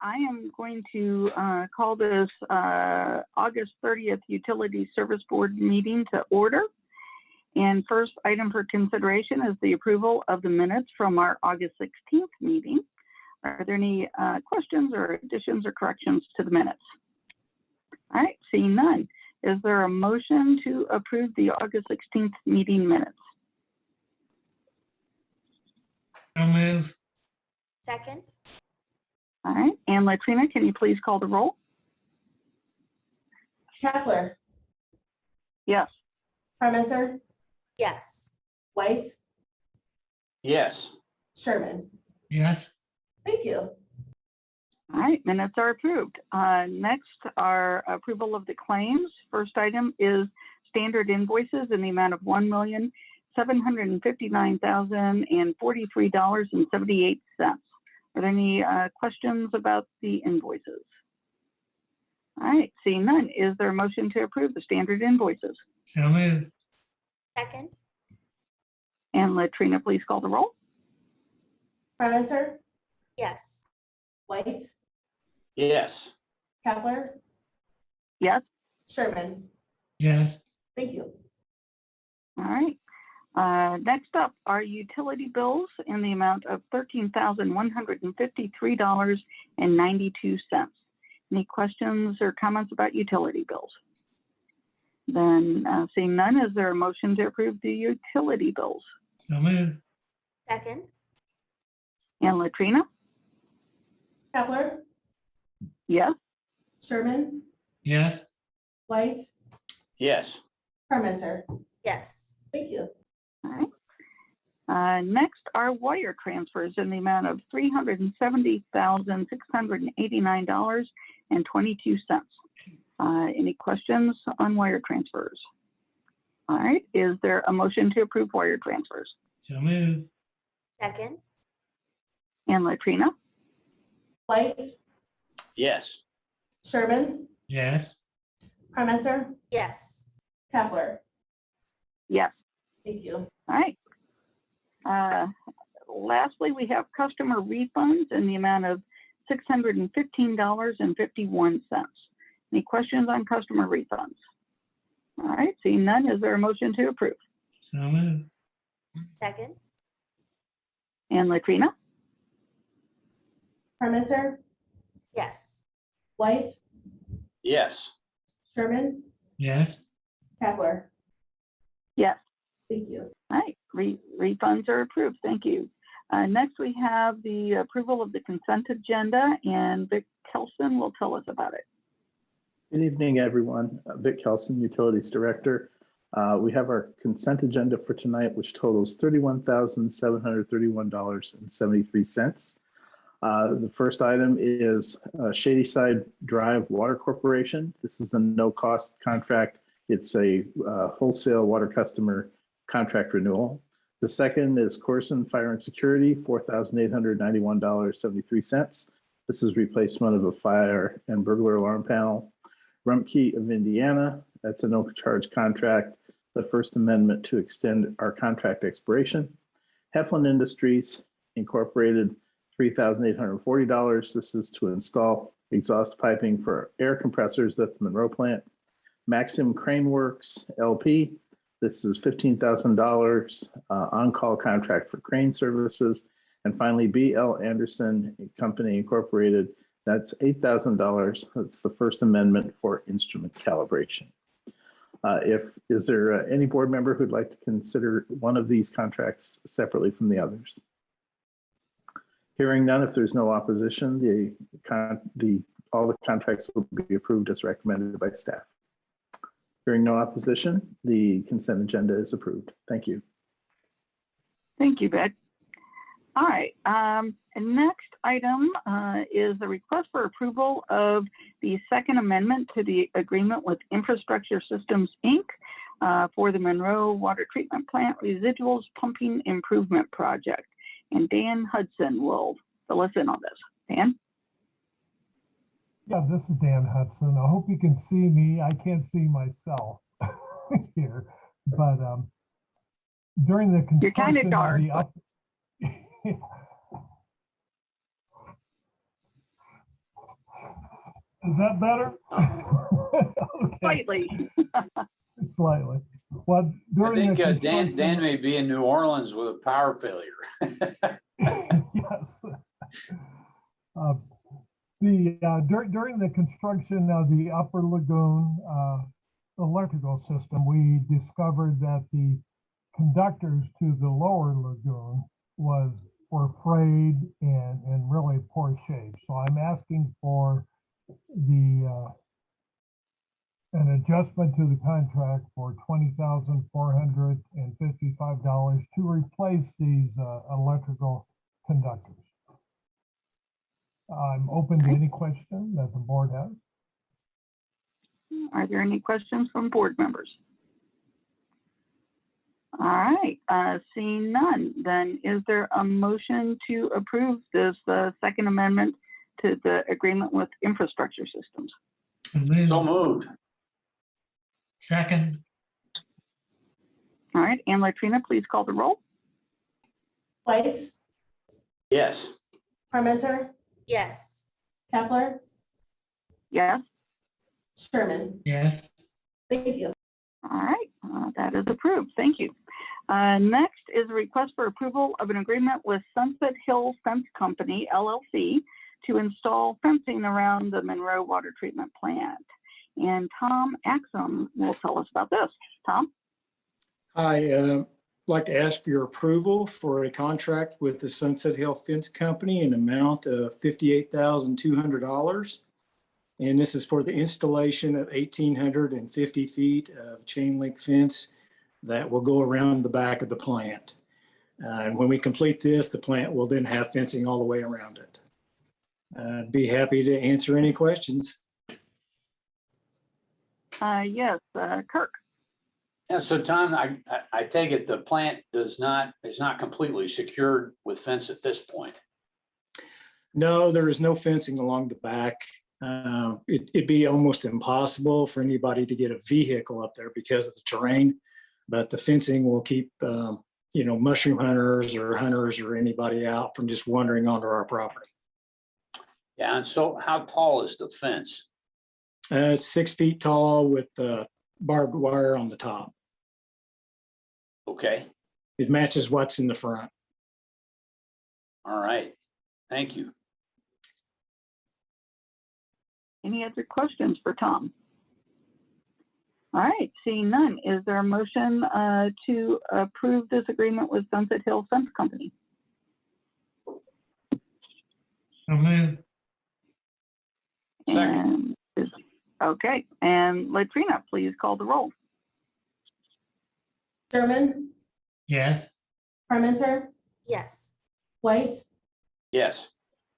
I am going to call this August 30th Utility Service Board meeting to order. And first item for consideration is the approval of the minutes from our August 16th meeting. Are there any questions or additions or corrections to the minutes? All right, seeing none. Is there a motion to approve the August 16th meeting minutes? So move. Second. All right, and Latrina, can you please call the roll? Chapler, Yes. Parmenter, Yes. White, Yes. Sherman. Yes. Thank you. All right, minutes are approved. Next, our approval of the claims. First item is standard invoices in the amount of $1,759,043.78. Are there any questions about the invoices? All right, seeing none, is there a motion to approve the standard invoices? So move. Second. And Latrina, please call the roll. Parmenter, Yes. White, Yes. Chapler, Yes. Sherman. Yes. Thank you. All right. Next up are utility bills in the amount of $13,153.92. Any questions or comments about utility bills? Then seeing none, is there a motion to approve the utility bills? So move. Second. And Latrina? Chapler, Yes. Sherman, Yes. White, Yes. Parmenter. Yes. Thank you. All right. Next are wire transfers in the amount of $370,689.22. Any questions on wire transfers? All right. Is there a motion to approve wire transfers? So move. Second. And Latrina? White, Yes. Sherman, Yes. Parmenter, Yes. Chapler. Yes. Thank you. All right. Lastly, we have customer refunds in the amount of $615.51. Any questions on customer refunds? All right, seeing none, is there a motion to approve? So move. Second. And Latrina? Parmenter, Yes. White, Yes. Sherman, Yes. Chapler. Yes. Thank you. All right, refunds are approved. Thank you. Next, we have the approval of the consent agenda, and Vic Kelson will tell us about it. Good evening, everyone. Vic Kelson, Utilities Director. We have our consent agenda for tonight, which totals $31,731.73. The first item is Shady Side Drive Water Corporation. This is a no-cost contract. It's a wholesale water customer contract renewal. The second is Corson Fire and Security, $4,891.73. This is replacement of a fire and burglar alarm panel. Rumpke of Indiana, that's a no-charge contract. The First Amendment to extend our contract expiration. Heflin Industries Incorporated, $3,840. This is to install exhaust piping for air compressors at the Monroe plant. Maxim Crane Works LP, this is $15,000 on-call contract for crane services. And finally, B.L. Anderson Company Incorporated, that's $8,000. That's the First Amendment for instrument calibration. Is there any board member who'd like to consider one of these contracts separately from the others? Hearing none, if there's no opposition, all the contracts will be approved as recommended by staff. Hearing no opposition, the consent agenda is approved. Thank you. Thank you, Vic. All right, and next item is the request for approval of the Second Amendment to the agreement with Infrastructure Systems, Inc. For the Monroe Water Treatment Plant Residuals Pumping Improvement Project. And Dan Hudson will fill us in on this. Dan? Yeah, this is Dan Hudson. I hope you can see me. I can't see myself here, but during the construction, you're kind of dark. Is that better? Okay, Slightly. slightly. Well, I during think the Dan construction, may be in New Orleans with a power failure. yes. During the construction of the Upper Lagoon electrical system, we discovered that the conductors to the Lower Lagoon were frayed and in really poor shape. So I'm asking for an adjustment to the contract for $20,455 to replace these electrical conductors. I'm open to any question that the board has. Are there any questions from board members? All right, seeing none, then is there a motion to approve this second amendment to the agreement with infrastructure systems? So moved. Second. All right, and Latrina, please call the roll. White, Yes. Parmenter, Yes. Kepler, Yes. Sherman. Yes. Thank you. All right, that is approved. Thank you. Next is a request for approval of an agreement with Sunset Hill Fence Company, LLC, to install fencing around the Monroe water treatment plant. And Tom Axum will tell us about this. Tom? Hi, I'd like to ask for your approval for a contract with the Sunset Hill Fence Company in amount of $58,200. And this is for the installation of 1,850 feet of chain link fence that will go around the back of the plant. And when we complete this, the plant will then have fencing all the way around it. I'd be happy to answer any questions. Yes, Kirk. Yeah, so Tom, I take it the plant is not completely secured with fence at this point. No, there is no fencing along the back. It'd be almost impossible for anybody to get a vehicle up there because of the terrain, but the fencing will keep, mushroom hunters or anybody out from just wandering onto our property. Yeah, and so how tall is the fence? It's 6 feet tall with barbed wire on the top. Okay, It matches what's in the front. all right, thank you. Any other questions for Tom? All right, seeing none, is there a motion to approve this agreement with Sunset Hill Fence Company? So moved. Second. Okay, and Latrina, please call the roll. Sherman, Yes. Parmenter, Yes. White, Yes.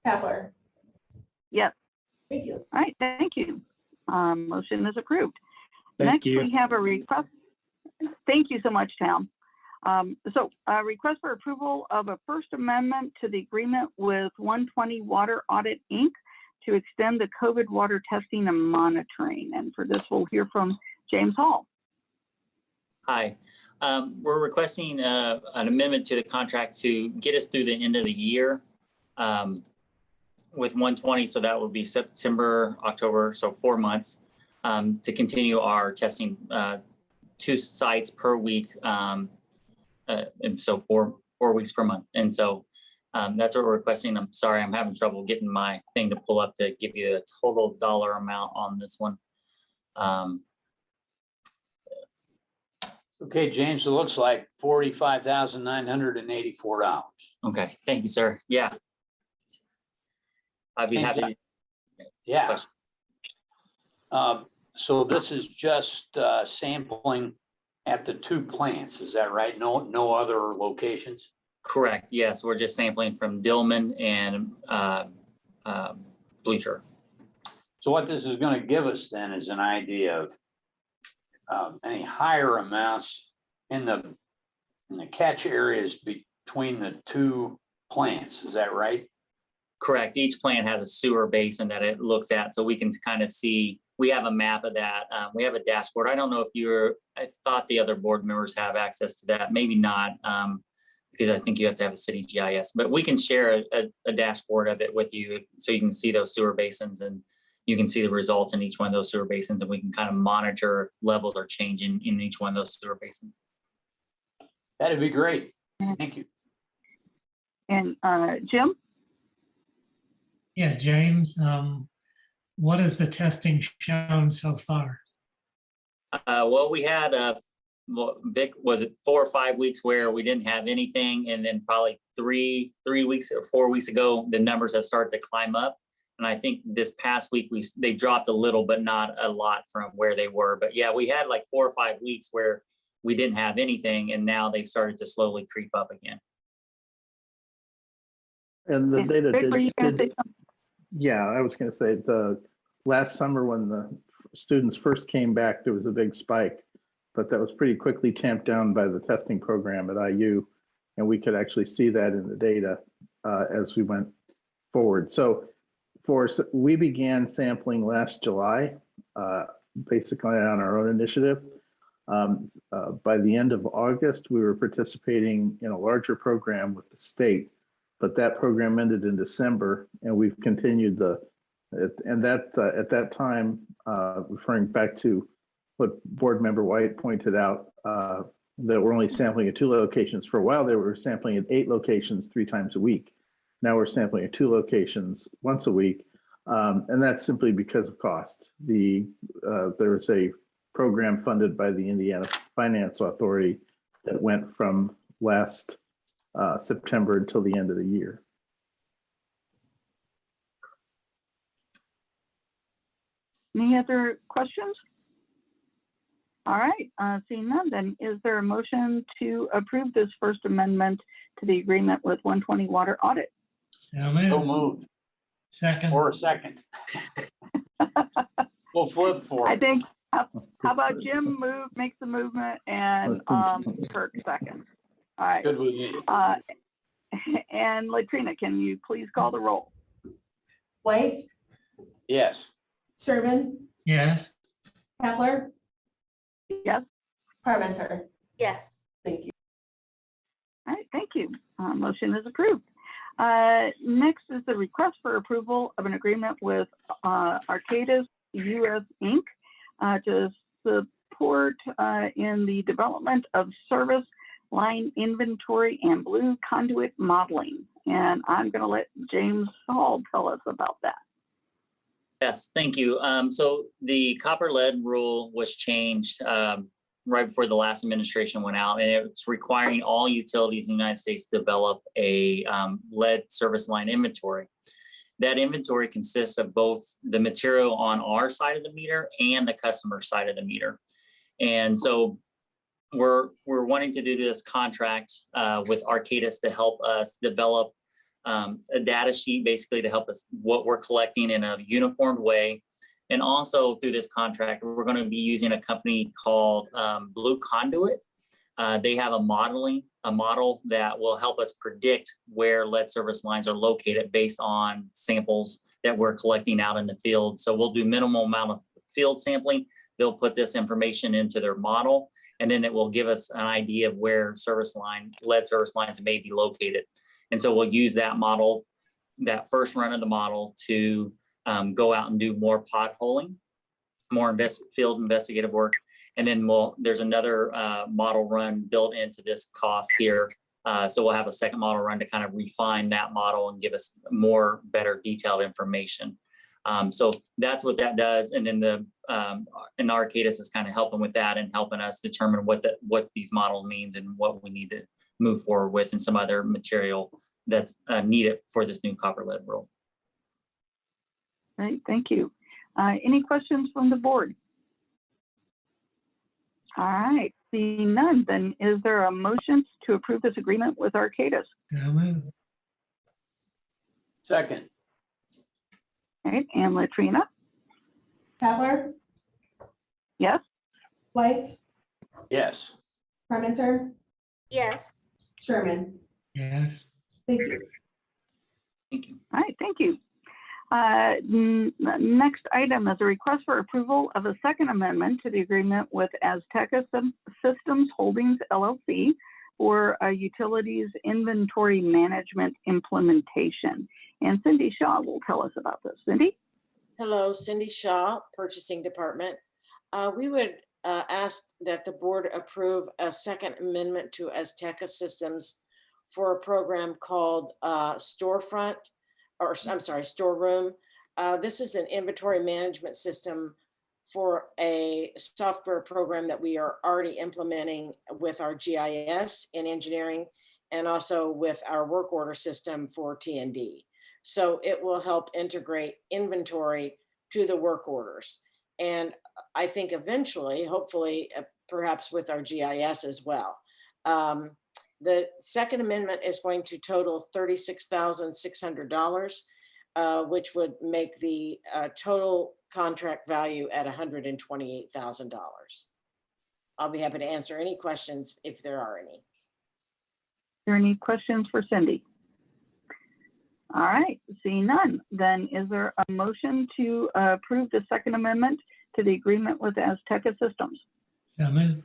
Kepler. Yes. Thank you. All right, thank you. Motion is approved. Thank Next, you. we have a request. Thank you so much, Tom. So a request for approval of a First Amendment to the agreement with 120 Water Audit, Inc. to extend the COVID water testing and monitoring. And for this, we'll hear from James Hall. Hi, we're requesting an amendment to the contract to get us through the end of the year with 120. So that will be September, October, so 4 months to continue our testing 2 sites per week. And so four weeks per month. And so that's what we're requesting. I'm sorry, I'm having trouble getting my thing to pull up to give you a total dollar amount on this one. Okay, James, it looks like $45,984. Okay, thank you, sir. Yeah. I'd be happy. Yeah. Question. So this is just sampling at the 2 plants, is that right? No other locations? Correct. Yes, we're just sampling from Dillman and Bleacher. So what this is going to give us then is an idea of any higher amounts in the catch areas between the 2 plants. Is that right? Correct. Each plant has a sewer basin that it looks at, so we can kind of see. We have a map of that. We have a dashboard. I don't know if I thought the other board members have access to that. Maybe not, because I think you have to have a city GIS. But we can share a dashboard of it with you, so you can see those sewer basins and you can see the results in each one of those sewer basins, and we can kind of monitor if levels are changing in each one of those sewer basins. That'd be great. Thank you. And Jim? Yeah, James, what has the testing shown so far? Well, we had Vic, was it 4 or 5 weeks where we didn't have anything, and then probably three weeks or 4 weeks ago, the numbers have started to climb up. And I think this past week they dropped a little, but not a lot from where they were. But yeah, we had like 4 or 5 weeks where we didn't have anything, and now they've started to slowly creep up again. And the data Vic, were you gonna say something? yeah, I was going to say the last summer when the students first came back, there was a big spike, but that was pretty quickly tamped down by the testing program at IU. And we could actually see that in the data as we went forward. So we began sampling last July, basically on our own initiative. By the end of August, we were participating in a larger program with the state, but that program ended in December, and we've continued at that time, referring back to what Board Member White pointed out, that we're only sampling at 2 locations. For a while, they were sampling at 8 locations 3 times a week. Now we're sampling at 2 locations once a week, and that's simply because of cost. There was a program funded by the Indiana Finance Authority that went from last September until the end of the year. Any other questions? All right, seeing none, then is there a motion to approve this first amendment to the agreement with 120 Water Audit? So So moved. moved. Second. Or a second. We'll flip for I it. think, how about Jim makes the movement and Kirk second? All right. Good with me. And Latrina, can you please call the roll? White, Yes. Sherman, Yes. Kepler, Yes? Parmenter. Yes. Thank you. All right, thank you. Motion is approved. Next is the request for approval of an agreement with Arcadis US Inc. To support in the development of service line inventory and blue conduit modeling. And I'm going to let James Hall tell us about that. Yes, thank you. So the copper lead rule was changed right before the last administration went out, and it's requiring all utilities in the United States to develop a lead service line inventory. That inventory consists of both the material on our side of the meter and the customer side of the meter. And so we're wanting to do this contract with Arcadis to help us develop a data sheet, basically to help us what we're collecting in a uniformed way. And also through this contract, we're going to be using a company called Blue Conduit. They have a model that will help us predict where lead service lines are located based on samples that we're collecting out in the field. So we'll do minimal amount of field sampling. They'll put this information into their model, and then it will give us an idea of where lead service lines may be located. And so we'll use that model, that first run of the model, to go out and do more potholing, more field investigative work. And then there's another model run built into this cost here. So we'll have a second model run to kind of refine that model and give us better detailed information. So that's what that does. And then and Arcadis is kind of helping with that and helping us determine what these model means and what we need to move forward with, and some other material that's needed for this new copper lead rule. Right, thank you. Any questions from the board? All right, seeing none, then is there a motion to approve this agreement with Arcadis? So moved. Second. All right, and Latrina? Kepler, Yes? White, Yes. Parmenter, Yes. Sherman. Yes. Thank you. Thank you. All right, thank you. Next item is a request for approval of a second amendment to the agreement with Azteca Systems Holdings LLC for a utilities inventory management implementation. And Cindy Shaw will tell us about this. Cindy? Hello, Cindy Shaw, Purchasing Department. We would ask that the board approve a second amendment to Azteca Systems for a program called Storefront, or I'm sorry, Storeroom. This is an inventory management system for a software program that we are already implementing with our GIS in engineering and also with our work order system for T&D. So it will help integrate inventory to the work orders. And I think eventually, hopefully, perhaps with our GIS as well. The second amendment is going to total $36,600, which would make the total contract value at $128,000. I'll be happy to answer any questions if there are any. Are there any questions for Cindy? All right, seeing none, then is there a motion to approve the second amendment to the agreement with Azteca Systems? So moved.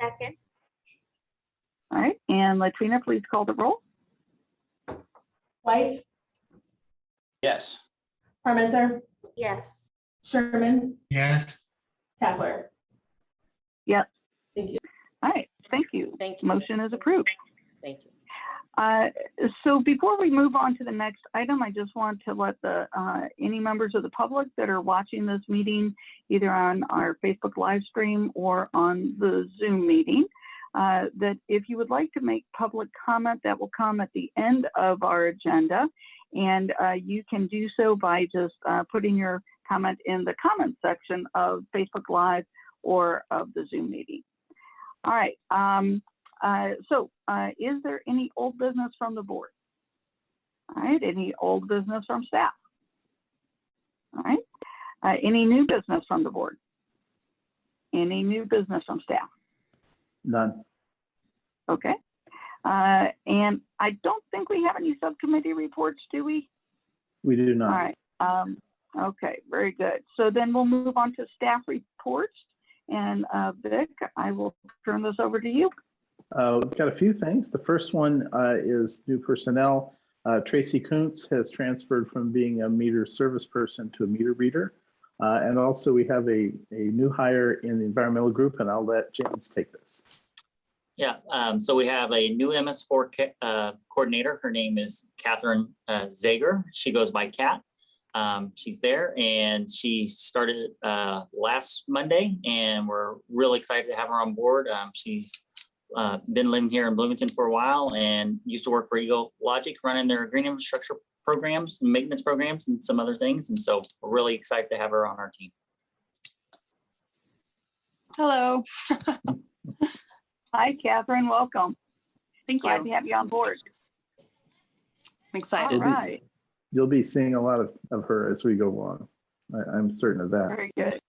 Second. All right, and Latrina, please call the roll. White, Yes. Parmenter, Yes. Sherman, Yes. Kavler. Yes. Thank you. All right, thank you. Thank you. Motion is approved. Thank you. So before we move on to the next item, I just want to let any members of the public that are watching this meeting, either on our Facebook live stream or on the Zoom meeting, that if you would like to make public comment, that will come at the end of our agenda. And you can do so by just putting your comment in the comment section of Facebook Live or of the Zoom meeting. All right. Is there any old business from the board? All right, any old business from staff? All right, any new business from the board? Any new business from staff? None. Okay, and I don't think we have any subcommittee reports, do we? We do All not. right, okay, very good. So then we'll move on to staff reports. And Vic, I will turn this over to you. We've got a few things. The first one is new personnel. Tracy Kuntz has transferred from being a meter service person to a meter reader. And also we have a new hire in the environmental group, and I'll let James take this. Yeah, so we have a new MS4 coordinator. Her name is Catherine Zager. She goes by Kat. She's there, and she started last Monday, and we're really excited to have her on board. She's been living here in Bloomington for a while and used to work for Eagle Logic, running their green infrastructure programs and maintenance programs and some other things. And so we're really excited to have her on our team. Hello. Hi, Catherine, welcome. Thank you. Glad to have you on board. I'm excited. All right, You'll be seeing a lot of her as we go along. I'm certain of that. very good.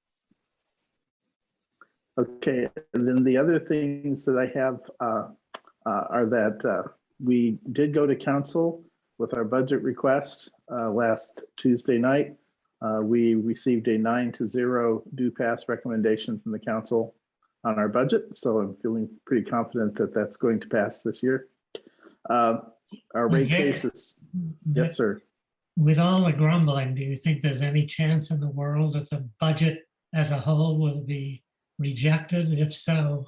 Okay, and then the other things that I have are that we did go to council with our budget requests last Tuesday night. We received a 9-0 due pass recommendation from the council on our budget, so I'm feeling pretty confident that that's going to pass this year. Our rate case is, yes, sir. With all the grumbling, do you think there's any chance in the world that the budget as a whole will be rejected? If so,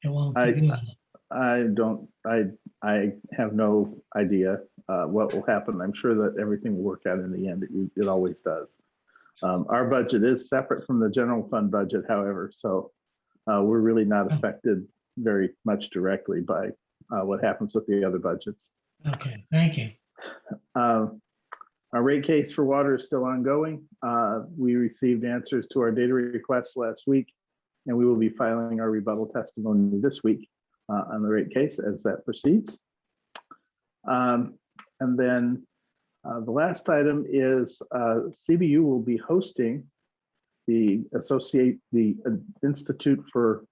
it won't be good. I have no idea what will happen. I'm sure that everything will work out in the end. It always does. Our budget is separate from the general fund budget, however, so we're really not affected very much directly by what happens with the other budgets. Okay, thank you. Our rate case for water is still ongoing. We received answers to our data requests last week, and we will be filing our rebuttal testimony this week on the rate case as that proceeds. And then the last item is CBU will be hosting the Institute for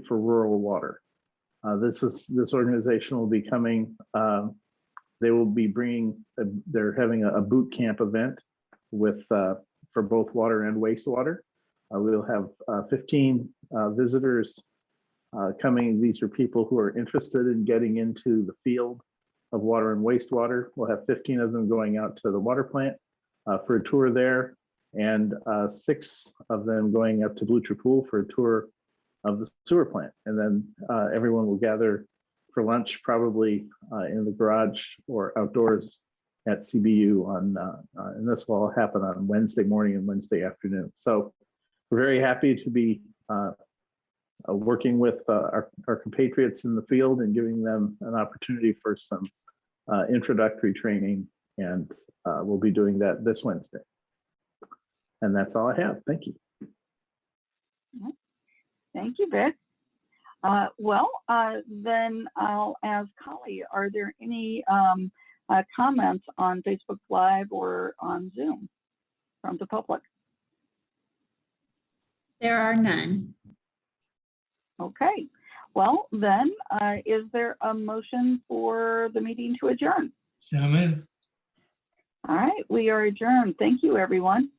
Rural Water. This organization will be coming. They will be bringing. They're having a boot camp event with for both water and wastewater. We'll have 15 visitors coming. These are people who are interested in getting into the field of water and wastewater. We'll have 15 of them going out to the water plant for a tour there, and 6 of them going up to Blucher Pool for a tour of the sewer plant. And then everyone will gather for lunch, probably in the garage or outdoors at CBU and this will all happen on Wednesday morning and Wednesday afternoon. So we're very happy to be working with our compatriots in the field and giving them an opportunity for some introductory training. And we'll be doing that this Wednesday. And that's all I have. Thank you. Thank you, Vic. Then I'll ask Holly, are there any comments on Facebook Live or on Zoom from the public? There are none. Okay, well then, is there a motion for the meeting to adjourn? So moved. All right, we are adjourned. Thank you, everyone.